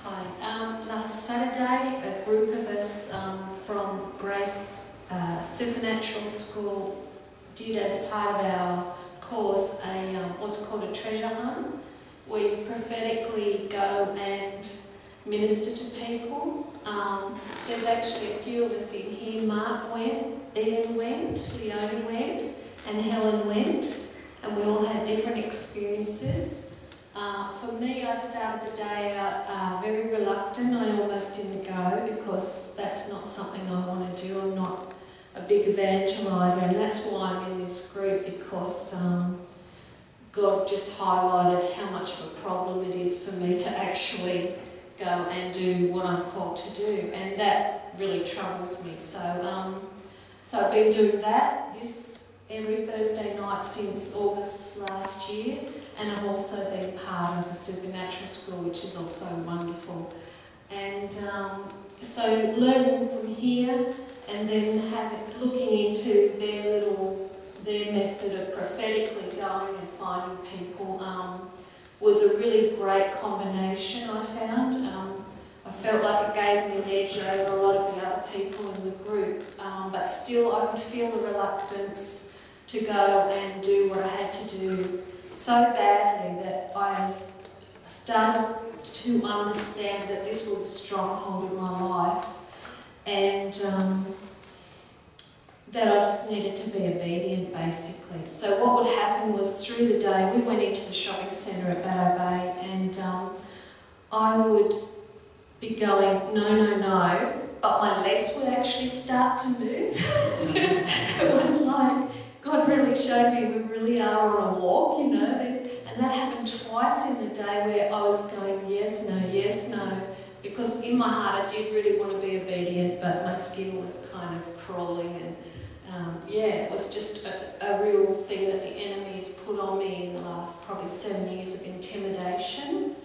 Hi. Last Saturday, a group of us from Grace Supernatural School did, as part of our course, what's called a treasure hunt. We prophetically go and minister to people. There's actually a few of us in here. Mark went, Ian went, Leonie went, and Helen went, and we all had different experiences. For me, I started the day out very reluctant. I almost didn't go because that's not something I want to do. I'm not a big evangeliser, and that's why I'm in this group, because God just highlighted how much of a problem it is for me to actually go and do what I'm called to do, and that really troubles me. So I've been doing that every Thursday night since August last year, and I've also been part of the Supernatural School, which is also wonderful. And so learning from here, and then looking into their method of prophetically going and finding people was a really great combination, I found. I felt like it gave me an edge over a lot of the other people in the group, but still I could feel the reluctance to go and do what I had to do so badly that I started to understand that this was a stronghold in my life, and that I just needed to be obedient, basically. So what would happen was, through the day, we went into the shopping centre at Baddo Bay, and I would be going, no, no, no, but my legs would actually start to move. It was like God really showed me we really are on a walk, you know. And that happened twice in the day where I was going, yes, no, because in my heart I did really want to be obedient, but my skin was kind of crawling, and it was just a real thing that the enemy has put on me in the last probably 7 years of intimidation.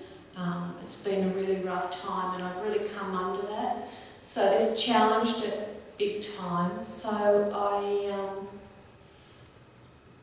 It's been a really rough time, and I've really come under that. So this challenged it big time. So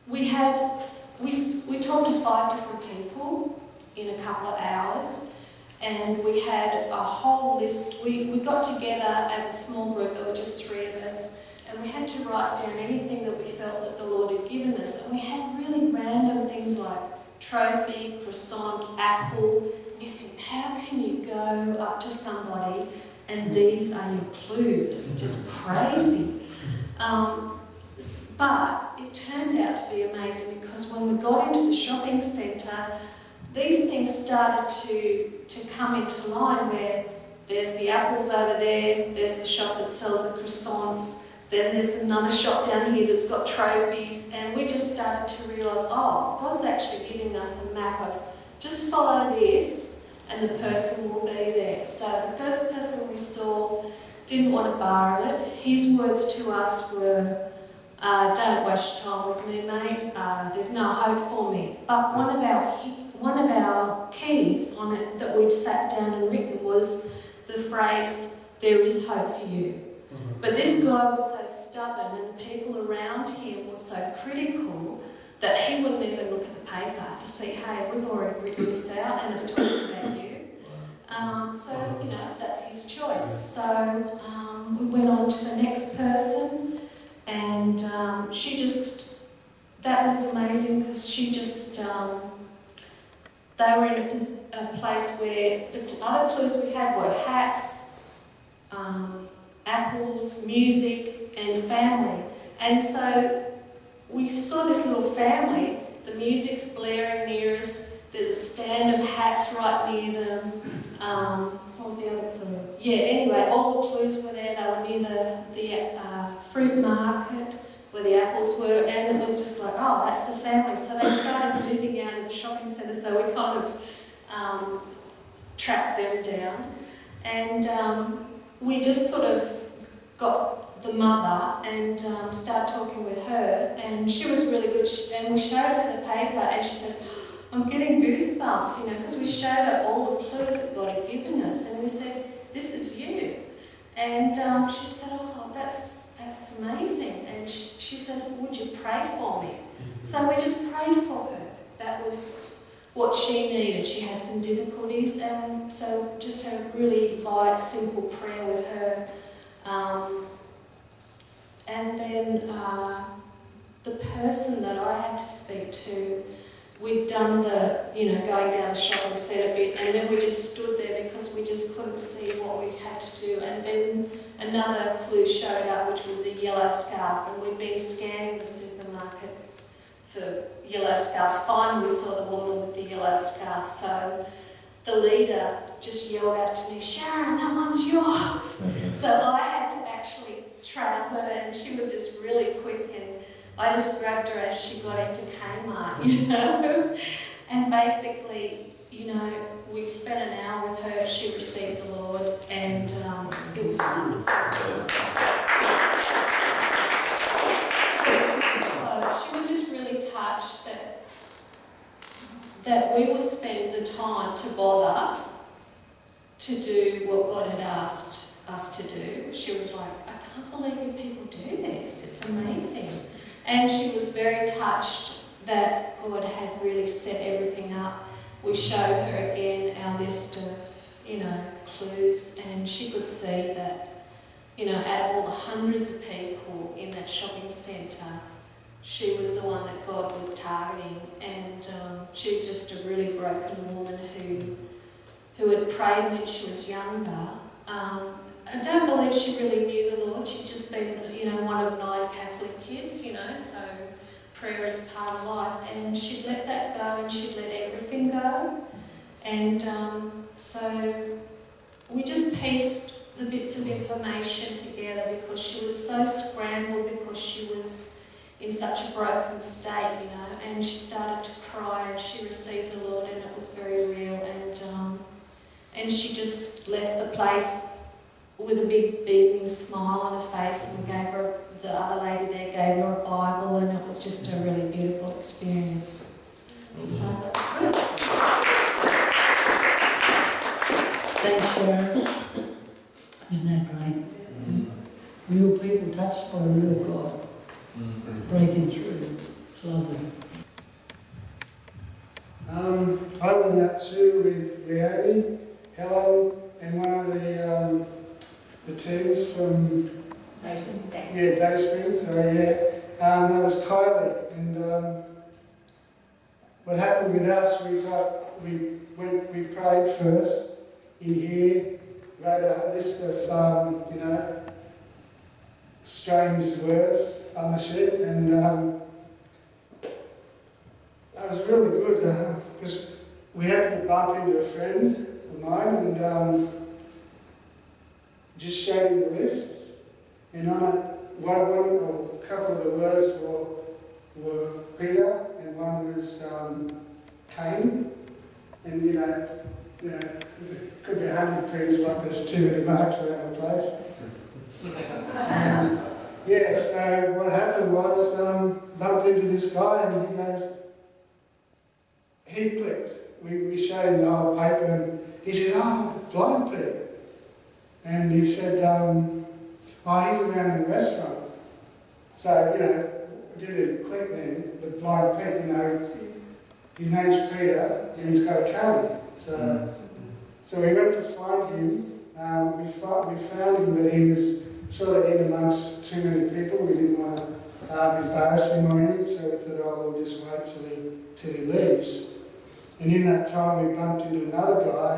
we talked to 5 different people in a couple of hours, and we had a whole list. We got together as a small group. There were just 3 of us, and we had to write down anything that we felt that the Lord had given us. And we had really random things like trophy, croissant, apple. And you think, how can you go up to somebody and these are your clues? It's just crazy. But it turned out to be amazing, because when we got into the shopping centre, these things started to come into line, where there's the apples over there, there's the shop that sells the croissants, then there's another shop down here that's got trophies, and we just started to realise, oh, God's actually giving us a map of just follow this and the person will be there. So the first person we saw didn't want to borrow it. His words to us were, don't waste your time with me, mate. There's no hope for me. But one of our keys on it that we'd sat down and written was the phrase, there is hope for you. But this guy was so stubborn, and the people around him were so critical, that he wouldn't even look at the paper to see, hey, we've already written this out and it's talking about you. So, you know, that's his choice. So we went on to the next person, and that was amazing, because she just, they were in a place where the other clues we had were hats, apples, music, and family. And so we saw this little family, the music's blaring near us, there's a stand of hats right near them. What was the other clue? Yeah, anyway, all the clues were there. They were near the fruit market where the apples were, and it was just like, oh, that's the family. So they started moving out of the shopping centre, so we kind of tracked them down. And we just sort of got the mother and started talking with her, and she was really good, and we showed her the paper, and she said, I'm getting goosebumps, you know, because we showed her all the clues that God had given us, and we said, this is you. And she said, oh, that's amazing. And she said, would you pray for me? So we just prayed for her. That was what she needed. She had some difficulties, and so just had a really light, simple prayer with her. And then the person that I had to speak to, we'd done the, going down the shopping centre bit, and then we just stood there because we just couldn't see what we had to do. And then another clue showed up, which was a yellow scarf, and we'd been scanning the supermarket for yellow scarves. Finally we saw the woman with the yellow scarf, so the leader just yelled out to me, "Sharon, that one's yours." So I had to actually trail her, and she was just really quick, and I just grabbed her as she got into Kmart, and basically, we spent an hour with her. She received the Lord, and it was wonderful. She was just really touched that we would spend the time to bother to do what God had asked us to do. She was like, "I can't believe you people do this. It's amazing." And she was very touched that God had really set everything up. We showed her again our list of, clues, and she could see that, out of all the hundreds of people in that shopping centre, she was the one that God was targeting. And she was just a really broken woman who had prayed when she was younger. I don't believe she really knew the Lord. She'd just been, one of 9 Catholic kids, so prayer is a part of life. And she'd let that go, and she'd let everything go. And so we just pieced the bits of information together because she was so scrambled, because she was in such a broken state, and she started to cry, and she received the Lord, and it was very real. And she just left the place with a big beaming smile on her face, and we gave her, the other lady there gave her a Bible, and it was just a really beautiful experience. So that's good. Thanks, Sharon. Isn't that great? Real people touched by a real God, breaking through. It's lovely. I went out too with Leonie, Helen, and one of the teams from Day Springs. That was Kylie. And what happened with us, we prayed first in here, wrote a list of strange words on the sheet, and that was really good because we happened to bump into a friend of mine and just showed him the list, and on it, a couple of the words were Peter, and one was Cain, and it could be 100 Peters, like there's too many marks around the place. So what happened was, bumped into this guy, and he goes, he clicked. We showed him the whole paper, and he said, "Oh, Blind Pete." And he said, "Oh, he's around in the restaurant." So, it didn't click then, but Blind Pete, his name's Peter, and he's got a cane. So we went to find him. We found him, but he was sort of in amongst too many people. We didn't want to embarrass him or anything, so we thought, we'll just wait till he leaves. And in that time, we bumped into another guy.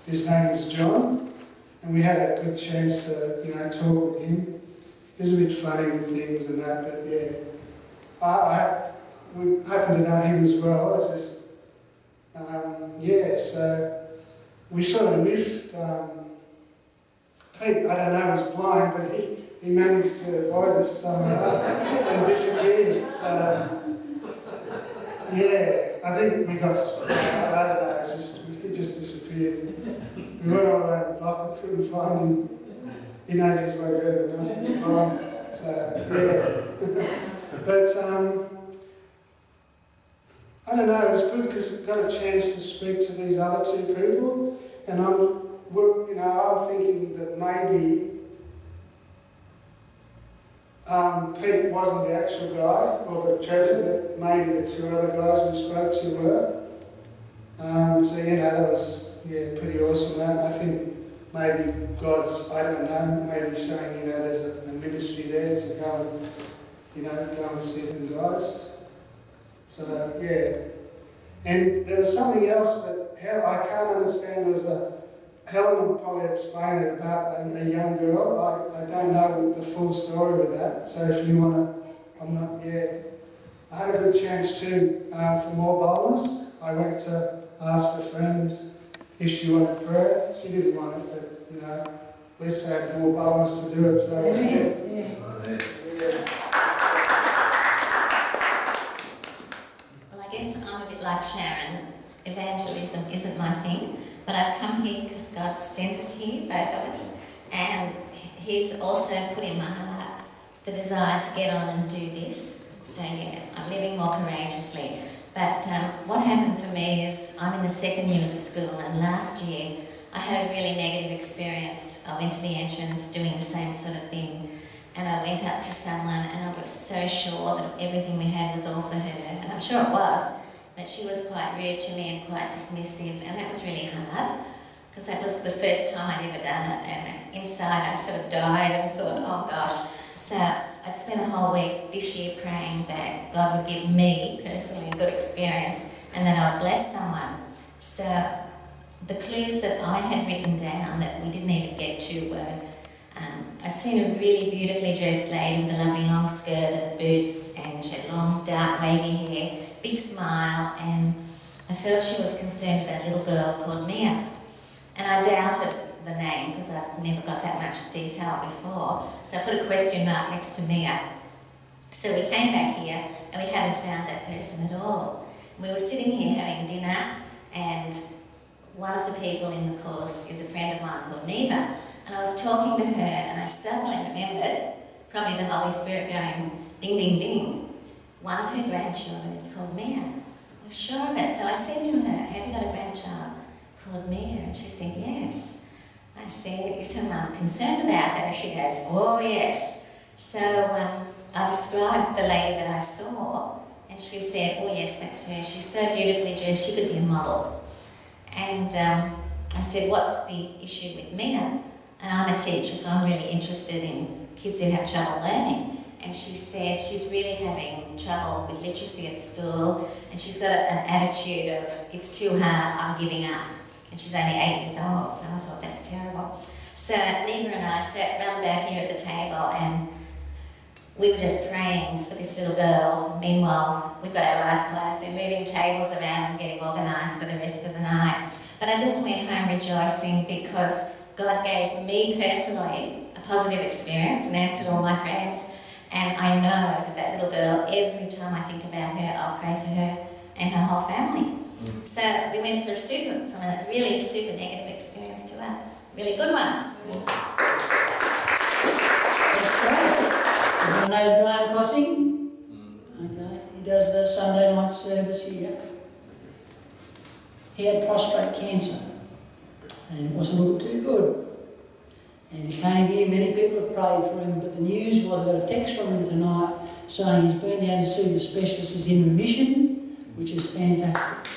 His name was John, and we had a good chance to, talk with him. He was a bit funny with things and that, but we happen to know him as well. It's just, so we sort of missed Pete. I don't know, he was blind, but he managed to avoid us somehow and disappeared. So, I think we got, I don't know, he just disappeared. We went all around the block and couldn't find him. He knows his way better than us, he's blind. So, but I don't know, it was good because I got a chance to speak to these other 2 people, and I'm thinking that maybe Pete wasn't the actual guy, or the treasure, that maybe the two other guys we spoke to were. So, you know, that was, yeah, pretty awesome. I think maybe God's, I don't know, maybe saying, you know, there's a ministry there to go and, you know, go and see them guys. So, yeah. And there was something else, but I can't understand. There was Helen will probably explain it about a young girl. I don't know the full story with that. So if you want to, I had a good chance too for more boldness. I went to ask a friend if she wanted prayer. She didn't want it, but you know, at least I had more boldness to do it. So Well, I guess I'm a bit like Sharon. Evangelism isn't my thing, but I've come here because God sent us here, both of us, and He's also put in my heart the desire to get on and do this. So yeah, I'm living more courageously. But what happened for me is I'm in the second year of the school, and last year I had a really negative experience. I went to the entrance doing the same sort of thing, and I went up to someone and I was so sure that everything we had was all for her, and I'm sure it was, but she was quite rude to me and quite dismissive, and that was really hard because that was the first time I'd ever done it, and inside I sort of died and thought, oh gosh. So I'd spent a whole week this year praying that God would give me personally a good experience and that I would bless someone. So the clues that I had written down that we didn't even get to were I'd seen a really beautifully dressed lady with a lovely long skirt and boots, and she had long dark wavy hair, big smile, and I felt she was concerned about a little girl called Mia. And I doubted the name because I've never got that much detail before, so I put a question mark next to Mia. So we came back here and we hadn't found that person at all. We were sitting here having dinner, and one of the people in the course is a friend of mine called Neva, and I was talking to her and I suddenly remembered, probably the Holy Spirit going ding ding ding, one of her grandchildren is called Mia. I was sure of it, so I said to her, have you got a grandchild called Mia? And she said yes. I said, is her mum concerned about her? She goes, oh yes. So I described the lady that I saw, and she said, oh yes, that's her. She's so beautifully dressed, she could be a model. And I said, what's the issue with Mia? And I'm a teacher, so I'm really interested in kids who have trouble learning. And she said she's really having trouble with literacy at school, and she's got an attitude of, it's too hard, I'm giving up. And she's only 8 years old, so I thought, that's terrible. So Neva and I sat round back here at the table, and we were just praying for this little girl. Meanwhile, we've got our eyes closed, they're moving tables around and getting organised for the rest of the night. But I just went home rejoicing because God gave me personally a positive experience and answered all my prayers. And I know that that little girl, every time I think about her, I'll pray for her and her whole family. So we went from a really super negative experience to a really good one. That's great. Everyone knows Graham Crossing? Okay, he does the Sunday night service here. He had prostate cancer, and it wasn't looking too good. And he came here, many people have prayed for him, but the news was I got a text from him tonight saying he's been down to see the specialist, is in remission, which is fantastic.